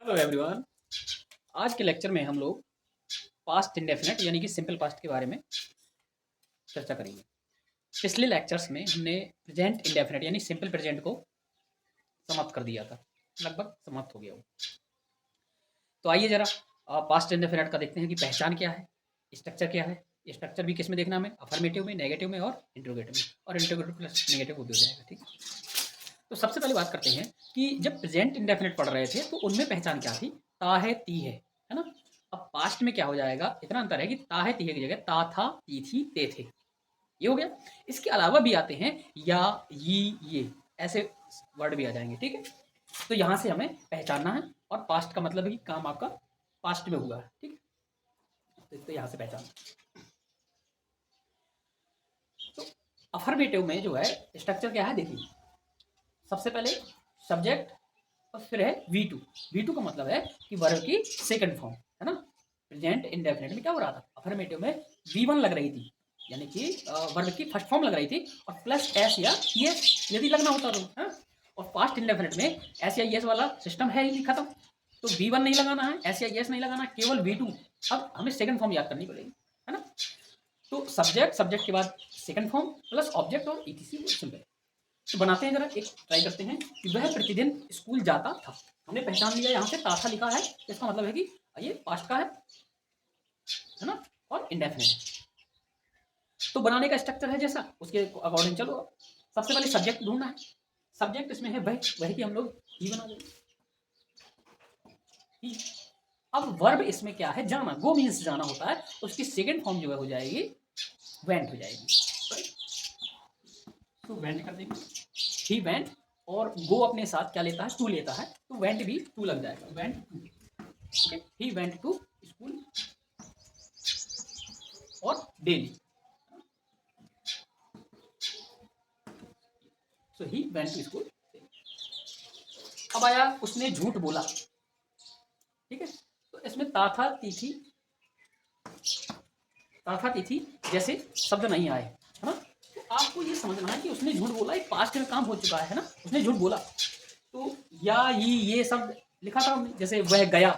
Hello everyone. आज के lecture में हम लोग पास्ट इंडेफिनिट यानी कि सिंपल पास्ट के बारे में चर्चा करेंगे। पिछले लेक्चर्स में हमने प्रेजेंट इंडेफिनिट यानी सिंपल प्रेजेंट को समाप्त कर दिया था, लगभग समाप्त हो गया वो। तो आइए जरा पास्ट इंडेफिनिट का देखते हैं कि पहचान क्या है, स्ट्रक्चर क्या है। स्ट्रक्चर भी किस में देखना हमें, अफर्मेटिव में, नेगेटिव में और इंट्रोगेटिव में, और इंट्रोगेटिव प्लस नेगेटिव वो भी हो जाएगा। ठीक है, तो सबसे पहले बात करते हैं कि जब प्रेजेंट इंडेफिनिट पढ़ रहे थे तो उनमें पहचान क्या थी, ता है ती है ना। अब पास्ट में क्या हो जाएगा, इतना अंतर है कि ता है ती है की जगह ता था ती थी ते थे, ये हो गया। इसके अलावा भी आते हैं या ये ऐसे वर्ड भी आ जाएंगे। ठीक है, तो यहां से हमें पहचानना है, और पास्ट का मतलब है कि काम आपका पास्ट में हुआ है। ठीक है, तो यहां से पहचान। तो अफर्मेटिव में जो है स्ट्रक्चर क्या है देखिए, सबसे पहले सब्जेक्ट और फिर है V2। V2 का मतलब है कि वर्ब की सेकंड फॉर्म है ना। प्रेजेंट इंडेफिनिट में क्या हो रहा था, अफर्मेटिव में V1 लग रही थी, यानी कि वर्ब की फर्स्ट फॉर्म लग रही थी, और प्लस एस या एस यदि लगना होता तो है। और पास्ट इंडेफिनिट में एस या एस वाला सिस्टम है ही नहीं, खत्म। तो V1 नहीं लगाना है, एस या एस नहीं लगाना, केवल V2। अब हमें सेकंड फॉर्म याद करनी पड़ेगी, है ना। तो सब्जेक्ट, सब्जेक्ट के बाद सेकंड फॉर्म प्लस ऑब्जेक्ट और ईटीसी, सिंपल। तो बनाते हैं, जरा एक ट्राई करते हैं कि वह प्रतिदिन स्कूल जाता था। हमने पहचान लिया, यहाँ पे ताथा लिखा है, इसका मतलब है कि ये पास्ट का है ना, और इंडेफिनिट। तो बनाने का स्ट्रक्चर है जैसा, उसके अकॉर्डिंग चलो। सबसे पहले सब्जेक्ट ढूंढना है। सब्जेक्ट इसमें है वह, वह की हम लोग ही बना देंगे ही। अब वर्ब इसमें क्या है, जाना, गो मीन्स जाना होता है, उसकी सेकंड फॉर्म जो है हो जाएगी वेंट हो जाएगी। तो वेंट कर देंगे, ही वेंट। और गो अपने साथ क्या लेता है, टू लेता है, तो वेंट भी टू लग जाएगा, went to. He went to school और daily, so he went to school. अब आया उसने झूठ बोला। ठीक है, तो इसमें ताथा तिथि, ताथा तिथि जैसे शब्द नहीं आए, है ना। तो आपको ये समझना है कि उसने झूठ बोला, एक पास्ट में काम हो चुका है ना, उसने झूठ बोला। तो या ये शब्द लिखा था हमने, जैसे वह गया,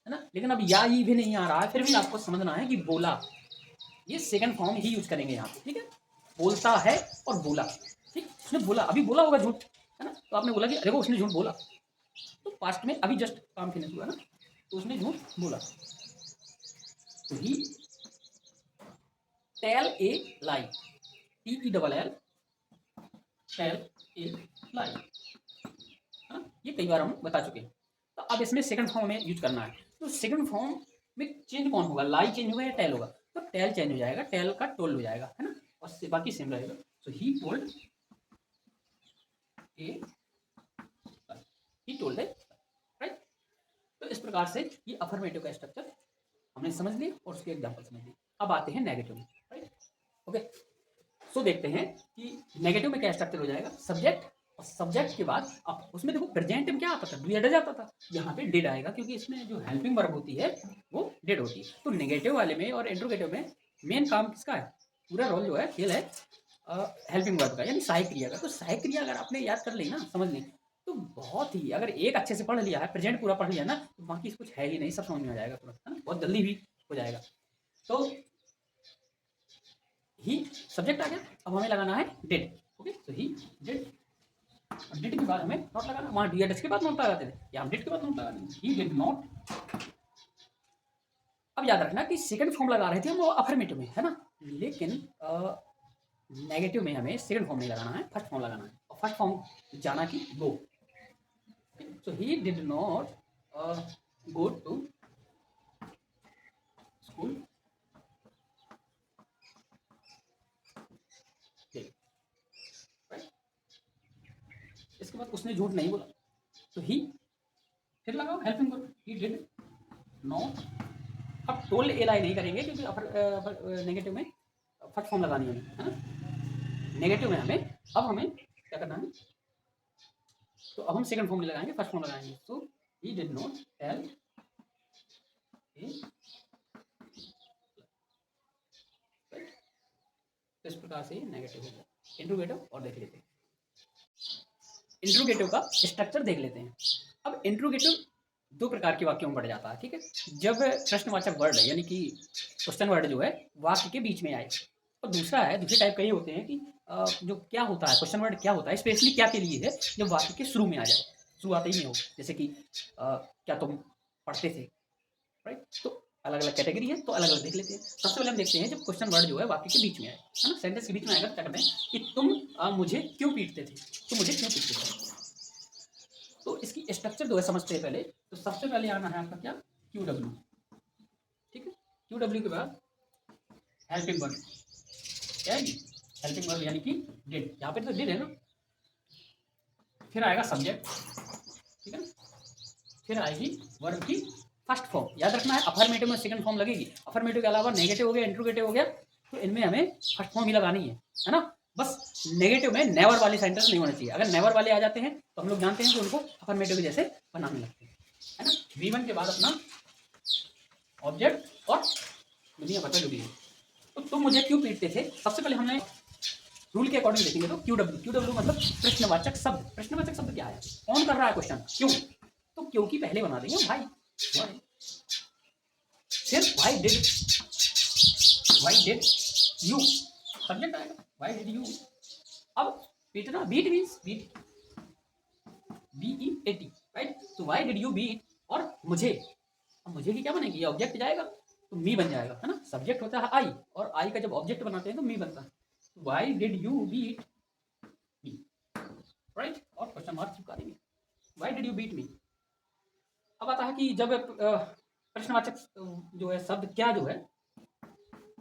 है ना, लेकिन अब या ये भी नहीं आ रहा है, फिर भी आपको समझना है कि बोला, ये सेकंड फॉर्म ही यूज करेंगे यहाँ पे। ठीक है, बोलता है और बोला। ठीक, उसने बोला, अभी बोला होगा झूठ, है ना, तो आपने बोला कि देखो उसने झूठ बोला, तो पास्ट में अभी जस्ट काम फिनिश हुआ ना, तो उसने झूठ बोला। तो he tell a lie, T E double L, tell a lie, है ना, ये कई बार हम बता चुके हैं। तो अब इसमें सेकंड फॉर्म में यूज करना है, तो सेकंड फॉर्म में चेंज कौन होगा, लाई चेंज होगा या टेल होगा, तो टेल चेंज हो जाएगा, टेल का टोल्ड हो जाएगा, है ना, और बाकी सेम रहेगा। So he told a, he told a, right. तो इस प्रकार से ये अफर्मेटिव का स्ट्रक्चर हमने समझ लिया और उसके एग्जाम्पल समझ लिए। अब आते हैं नेगेटिव में, राइट। ओके, सो देखते हैं कि नेगेटिव में क्या स्ट्रक्चर हो जाएगा, सब्जेक्ट, और सब्जेक्ट के बाद अब उसमें देखो प्रेजेंट में क्या आता था, डू जाता था, यहाँ पे डिड आएगा, क्योंकि इसमें जो हेल्पिंग वर्ब होती है वो डिड होती है। तो नेगेटिव वाले में और इंट्रोगेटिव में मेन काम किसका है, पूरा रोल जो है, खेल है हेल्पिंग वर्ब का, यानी सहायक क्रिया का। तो सहायक क्रिया अगर आपने याद कर ली ना, समझ ली, तो बहुत ही, अगर एक अच्छे से पढ़ लिया है, प्रेजेंट पूरा पढ़ लिया ना, तो बाकी कुछ है ही नहीं, सब समझ में आ जाएगा तुरंत, है ना, बहुत जल्दी भी हो जाएगा। तो ही सब्जेक्ट आ गया, अब हमें लगाना है डिड। ओके, तो ही डिड, डिड के बाद हमें नॉट लगाना, वहां डी के बाद नॉट लगाते थे, या हम डिड के बाद नॉट लगा देंगे, ही डिड नॉट। अब याद रखना कि सेकंड फॉर्म लगा रहे थे हम वो अफर्मेटिव में, है ना, लेकिन नेगेटिव में हमें सेकंड फॉर्म नहीं लगाना है, फर्स्ट फॉर्म लगाना है, और फर्स्ट फॉर्म जाना कि go. So he did not go to school, इसके बाद उसने झूठ नहीं बोला, तो ही फिर लगाओ helping verb, he did not. अब टोल्ड एलाई नहीं करेंगे, क्योंकि नेगेटिव में फर्स्ट फॉर्म लगानी है, है ना। नेगेटिव में हमें, अब हमें क्या करना है, तो अब हम सेकंड फॉर्म नहीं लगाएंगे, फर्स्ट फॉर्म लगाएंगे। तो he did not tell a, तो इस प्रकार से नेगेटिव होगा। इंट्रोगेटिव और देख लेते हैं, इंट्रोगेटिव का स्ट्रक्चर देख लेते हैं। अब इंट्रोगेटिव दो प्रकार के वाक्यों में बढ़ जाता है, ठीक है। जब प्रश्नवाचक वर्ड यानी कि क्वेश्चन वर्ड जो है वाक्य के बीच में आए, और दूसरा है, दूसरे टाइप का ये होते हैं कि जो क्या होता है क्वेश्चन वर्ड क्या होता है स्पेशली क्या के लिए है, जब वाक्य के शुरू में आ जाए, शुरुआत ही में हो, जैसे कि क्या तुम पढ़ते थे, राइट। तो अलग अलग कैटेगरी है, तो अलग अलग देख लेते हैं। सबसे पहले हम देखते हैं जब क्वेश्चन वर्ड जो है वाक्य के बीच में आए, है ना, सेंटेंस के बीच में आएगा तो क्या करते हैं कि तुम मुझे क्यों पीटते थे, तुम मुझे क्यों पीटते थे। तो इसकी स्ट्रक्चर जो है समझते हैं पहले। तो सबसे पहले आना है आपका क्या, क्यू डब्ल्यू, ठीक है। क्यू डब्ल्यू के बाद हेल्पिंग वर्ब, क्या है हेल्पिंग वर्ब यानी कि डिड, यहाँ पे तो डिड है ना। फिर आएगा सब्जेक्ट, ठीक है ना। फिर आएगी वर्ब की फर्स्ट फॉर्म, याद रखना है अफर्मेटिव में सेकंड फॉर्म लगेगी। अफर्मेटिव के अलावा नेगेटिव हो गया, इंट्रोगेटिव हो गया, तो इनमें हमें फर्स्ट फॉर्म ही लगानी है ना। बस नेगेटिव में नेवर वाले सेंटेंस नहीं होने चाहिए। अगर नेवर वाले आ जाते हैं तो हम लोग जानते हैं कि उनको अफर्मेटिव के जैसे बनाने लगते हैं, है ना। V1 के बाद अपना ऑब्जेक्ट और दुनिया बता जो भी है। तो तुम मुझे क्यों पीटते थे, सबसे पहले हमने रूल के अकॉर्डिंग देखेंगे तो क्यू डब्ल्यू मतलब प्रश्नवाचक शब्द। प्रश्नवाचक शब्द क्या है, कौन कर रहा है क्वेश्चन, क्यों, तो क्यों की पहले बना देंगे भाई, फिर वाई डिड यू, सब्जेक्ट आएगा वाई डिड यू। अब पीटना, beat means beat, BEAT, right. तो वाई डिड यू बीट, और मुझे, अब मुझे की क्या बनेगी, ये ऑब्जेक्ट जाएगा तो मी बन जाएगा, है ना। सब्जेक्ट होता है आई, और आई का जब ऑब्जेक्ट बनाते हैं तो मी बनता है। Why did you beat me, right, और क्वेश्चन मार्क चिपका देंगे, why did you beat me. अब आता है कि जब प्रश्नवाचक जो है शब्द क्या जो है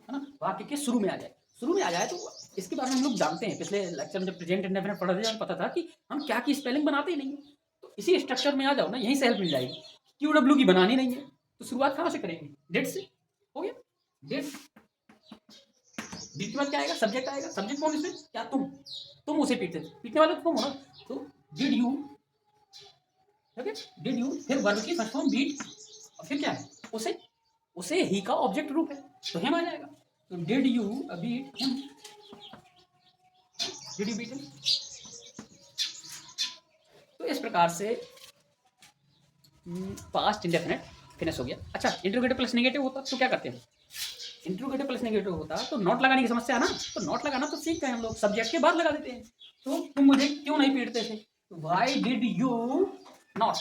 ना, वाक्य के शुरू में आ जाए, शुरू में आ जाए तो इसके बारे में हम लोग जानते हैं। पिछले लेक्चर में जब प्रेजेंट इंडेफिनिट पढ़ा था पता था कि हम क्या की स्पेलिंग बनाते ही नहीं है। तो इसी स्ट्रक्चर में आ जाओ ना, यहीं से हेल्प मिल जाएगी। क्यू डब्ल्यू की बनानी नहीं है तो शुरुआत कहाँ से करेंगे, डेट से, हो गया डेट। डेट के बाद क्या आएगा, सब्जेक्ट आएगा। सब्जेक्ट कौन इसमें, क्या तुम उसे पीटते थे, पीटने वाले तुम हो ना, तो डिड यू, डिड यू, फिर वर्ब की फर्स्ट फॉर्म बीट, और फिर क्या है, उसे ही का ऑब्जेक्ट रूप है तो हिम आ जाएगा। तो did you beat him, did you beat him. तो इस प्रकार से पास्ट इंडेफिनिट फिनिश हो गया। अच्छा, इंट्रोगेटिव प्लस नेगेटिव होता तो क्या करते हैं, इंट्रोगेटिव प्लस नेगेटिव होता तो नॉट लगाने की समस्या ना, तो नॉट लगाना तो सीख गए हम लोग, सब्जेक्ट के बाद लगा देते हैं। तो तुम मुझे क्यों नहीं पीटते थे, व्हाई डिड यू नॉट,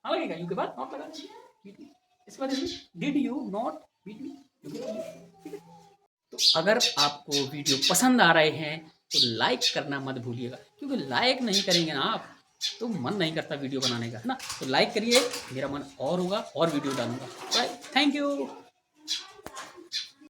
हाँ लगेगा, यू के बाद नॉट लगा देंगे। इसके बाद did you not beat me, ठीक है। तो अगर आपको वीडियो पसंद आ रहे हैं तो लाइक करना मत भूलिएगा, क्योंकि लाइक नहीं करेंगे ना आप तो मन नहीं करता वीडियो बनाने का, है ना। तो लाइक करिए, मेरा मन और होगा और वीडियो डालूंगा, राइट। Thank you.